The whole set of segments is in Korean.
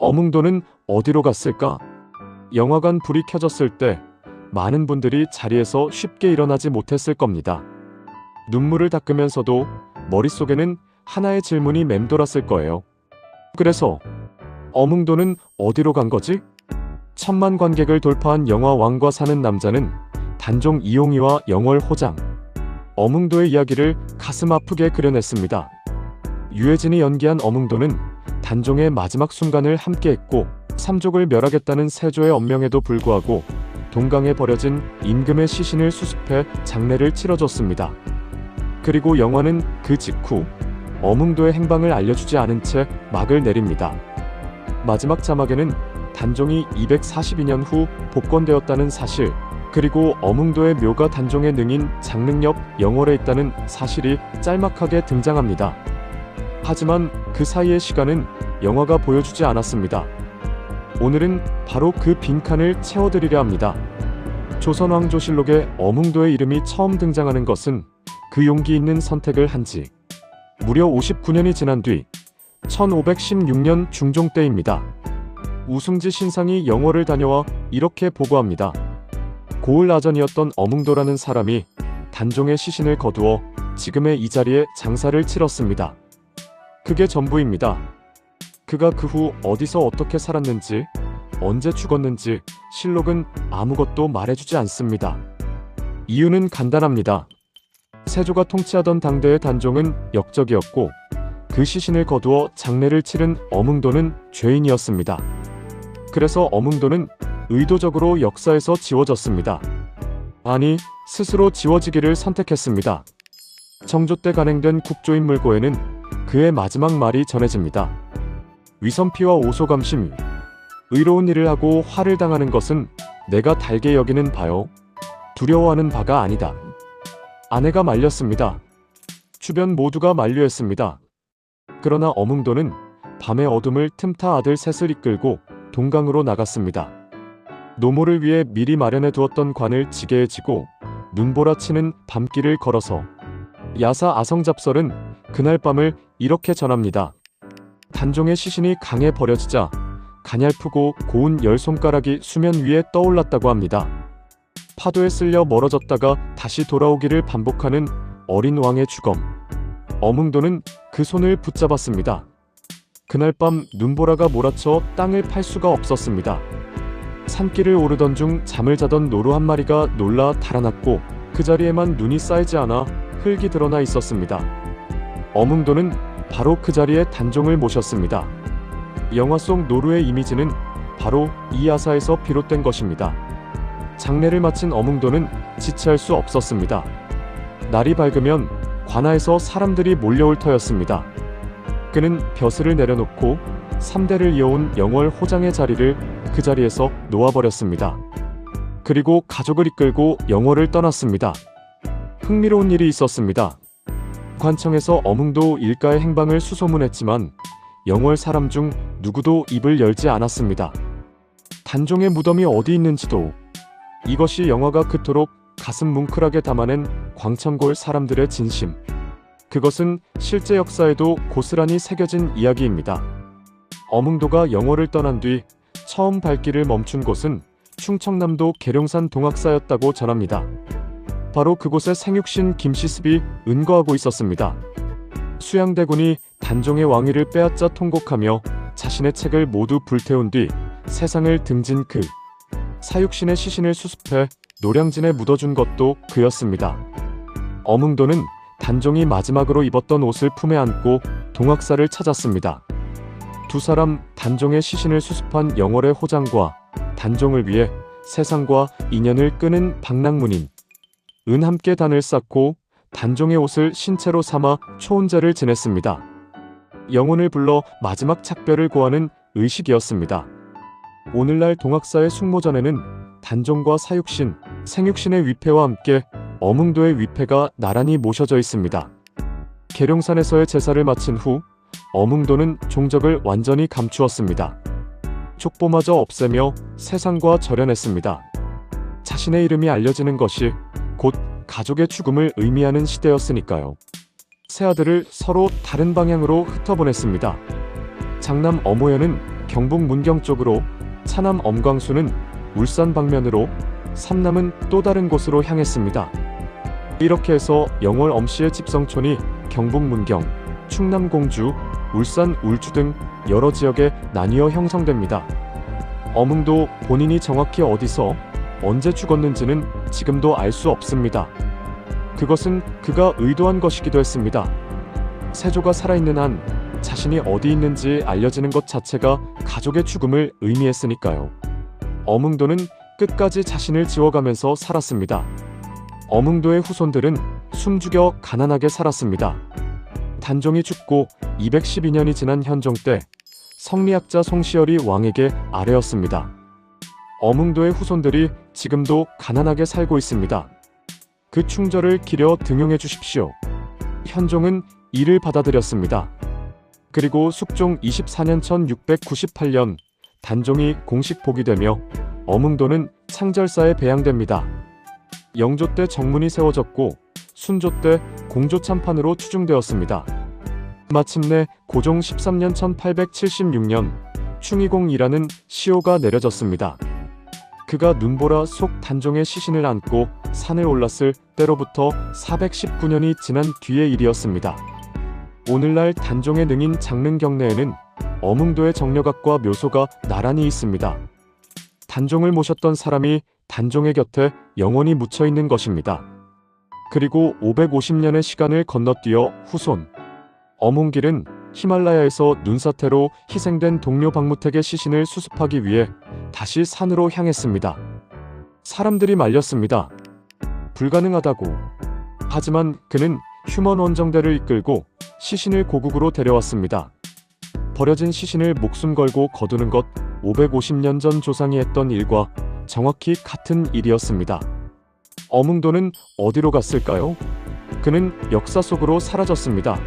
어몽도는 어디로 갔을까? 영화관 불이 켜졌을 때 많은 분들이 자리에서 쉽게 일어나지 못했을 겁니다. 눈물을 닦으면서도 머릿속에는 하나의 질문이 맴돌았을 거예요. 그래서 어몽도는 어디로 간 거지? 1000만 관객을 돌파한 영화 왕과 사는 남자는 단종 이용희와 영월 호장, 어몽도의 이야기를 가슴 아프게 그려냈습니다. 유해진이 연기한 어몽도는 단종의 마지막 순간을 함께했고 삼족을 멸하겠다는 세조의 언명에도 불구하고 동강에 버려진 임금의 시신을 수습해 장례를 치러줬습니다. 그리고 영화는 그 직후 어몽도의 행방을 알려주지 않은 채 막을 내립니다. 마지막 자막에는 단종이 242년 후 복권되었다는 사실, 그리고 어몽도의 묘가 단종의 능인 장릉옆 영월에 있다는 사실이 짤막하게 등장합니다. 하지만 그 사이의 시간은 영화가 보여주지 않았습니다. 오늘은 바로 그 빈칸을 채워드리려 합니다. 조선왕조실록에 어몽도의 이름이 처음 등장하는 것은 그 용기 있는 선택을 한 지 무려 59년이 지난 뒤 1516년 중종 때입니다. 우승지 신상이 영월을 다녀와 이렇게 보고합니다. 고을 아전이었던 어몽도라는 사람이 단종의 시신을 거두어 지금의 이 자리에 장사를 치렀습니다. 그게 전부입니다. 그가 그 후 어디서 어떻게 살았는지, 언제 죽었는지 실록은 아무것도 말해주지 않습니다. 이유는 간단합니다. 세조가 통치하던 당대의 단종은 역적이었고 그 시신을 거두어 장례를 치른 어몽도는 죄인이었습니다. 그래서 어몽도는 의도적으로 역사에서 지워졌습니다. 아니, 스스로 지워지기를 선택했습니다. 정조 때 간행된 국조인물고에는 그의 마지막 말이 전해집니다. 위선피와 오소감심, 의로운 일을 하고 화를 당하는 것은 내가 달게 여기는 바요, 두려워하는 바가 아니다. 아내가 말렸습니다. 주변 모두가 만류했습니다. 그러나 어몽도는 밤의 어둠을 틈타 아들 셋을 이끌고 동강으로 나갔습니다. 노모를 위해 미리 마련해 두었던 관을 지게에 지고 눈보라치는 밤길을 걸어서 야사 아성잡설은 그날 밤을 이렇게 전합니다. 단종의 시신이 강에 버려지자 가냘프고 고운 열 손가락이 수면 위에 떠올랐다고 합니다. 파도에 쓸려 멀어졌다가 다시 돌아오기를 반복하는 어린 왕의 주검. 어몽도는 그 손을 붙잡았습니다. 그날 밤 눈보라가 몰아쳐 땅을 팔 수가 없었습니다. 산길을 오르던 중 잠을 자던 노루 한 마리가 놀라 달아났고 그 자리에만 눈이 쌓이지 않아 흙이 드러나 있었습니다. 어몽도는 바로 그 자리에 단종을 모셨습니다. 영화 속 노루의 이미지는 바로 이 야사에서 비롯된 것입니다. 장례를 마친 어몽도는 지체할 수 없었습니다. 날이 밝으면 관아에서 사람들이 몰려올 터였습니다. 그는 벼슬을 내려놓고 3대를 이어온 영월 호장의 자리를 그 자리에서 놓아버렸습니다. 그리고 가족을 이끌고 영월을 떠났습니다. 흥미로운 일이 있었습니다. 관청에서 어몽도 일가의 행방을 수소문했지만 영월 사람 중 누구도 입을 열지 않았습니다. 단종의 무덤이 어디 있는지도. 이것이 영화가 그토록 가슴 뭉클하게 담아낸 광천골 사람들의 진심. 그것은 실제 역사에도 고스란히 새겨진 이야기입니다. 어몽도가 영월을 떠난 뒤 처음 발길을 멈춘 곳은 충청남도 계룡산 동학사였다고 전합니다. 바로 그곳에 생육신 김시습이 은거하고 있었습니다. 수양대군이 단종의 왕위를 빼앗자 통곡하며 자신의 책을 모두 불태운 뒤 세상을 등진 그 사육신의 시신을 수습해 노량진에 묻어준 것도 그였습니다. 어몽도는 단종이 마지막으로 입었던 옷을 품에 안고 동학사를 찾았습니다. 두 사람 단종의 시신을 수습한 영월의 호장과 단종을 위해 세상과 인연을 끄는 방랑문인 은 함께 단을 쌓고 단종의 옷을 신체로 삼아 초혼제를 지냈습니다. 영혼을 불러 마지막 작별을 고하는 의식이었습니다. 오늘날 동학사의 숙모전에는 단종과 사육신, 생육신의 위패와 함께 어몽도의 위패가 나란히 모셔져 있습니다. 계룡산에서의 제사를 마친 후 어몽도는 종적을 완전히 감추었습니다. 족보마저 없애며 세상과 절연했습니다. 자신의 이름이 알려지는 것이 곧 가족의 죽음을 의미하는 시대였으니까요. 세 아들을 서로 다른 방향으로 흩어보냈습니다. 장남 어모연은 경북 문경 쪽으로, 차남 엄광수는 울산 방면으로, 삼남은 또 다른 곳으로 향했습니다. 이렇게 해서 영월 엄씨의 집성촌이 경북 문경, 충남 공주, 울산 울주 등 여러 지역에 나뉘어 형성됩니다. 어몽도 본인이 정확히 어디서 언제 죽었는지는 지금도 알 수 없습니다. 그것은 그가 의도한 것이기도 했습니다. 세조가 살아있는 한 자신이 어디 있는지 알려지는 것 자체가 가족의 죽음을 의미했으니까요. 어몽도는 끝까지 자신을 지워가면서 살았습니다. 어몽도의 후손들은 숨죽여 가난하게 살았습니다. 단종이 죽고 212년이 지난 현종 때 성리학자 송시열이 왕에게 아뢰었습니다. 어몽도의 후손들이 지금도 가난하게 살고 있습니다. 그 충절을 기려 등용해 주십시오. 현종은 이를 받아들였습니다. 그리고 숙종 24년 1698년 단종이 공식 복위되며 어몽도는 창절사에 배양됩니다. 영조 때 정문이 세워졌고 순조 때 공조 참판으로 추중되었습니다. 마침내 고종 13년 1876년 충의공이라는 시호가 내려졌습니다. 그가 눈보라 속 단종의 시신을 안고 산을 올랐을 때로부터 419년이 지난 뒤의 일이었습니다. 오늘날 단종의 능인 장릉 경내에는 어몽도의 정력각과 묘소가 나란히 있습니다. 단종을 모셨던 사람이 단종의 곁에 영원히 묻혀 있는 것입니다. 그리고 550년의 시간을 건너뛰어 후손 어몽길은 히말라야에서 눈사태로 희생된 동료 박무택의 시신을 수습하기 위해 다시 산으로 향했습니다. 사람들이 말렸습니다. 불가능하다고. 하지만 그는 휴먼 원정대를 이끌고 시신을 고국으로 데려왔습니다. 버려진 시신을 목숨 걸고 거두는 것 550년 전 조상이 했던 일과 정확히 같은 일이었습니다. 어몽도는 어디로 갔을까요? 그는 역사 속으로 사라졌습니다.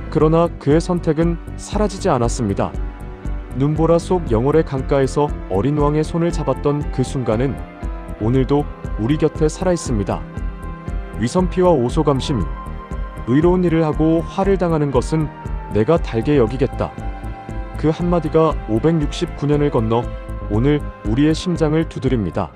그러나 그의 선택은 사라지지 않았습니다. 눈보라 속 영월의 강가에서 어린 왕의 손을 잡았던 그 순간은 오늘도 우리 곁에 살아있습니다. 위선피와 오소감심, 의로운 일을 하고 화를 당하는 것은 내가 달게 여기겠다. 그 한마디가 569년을 건너 오늘 우리의 심장을 두드립니다.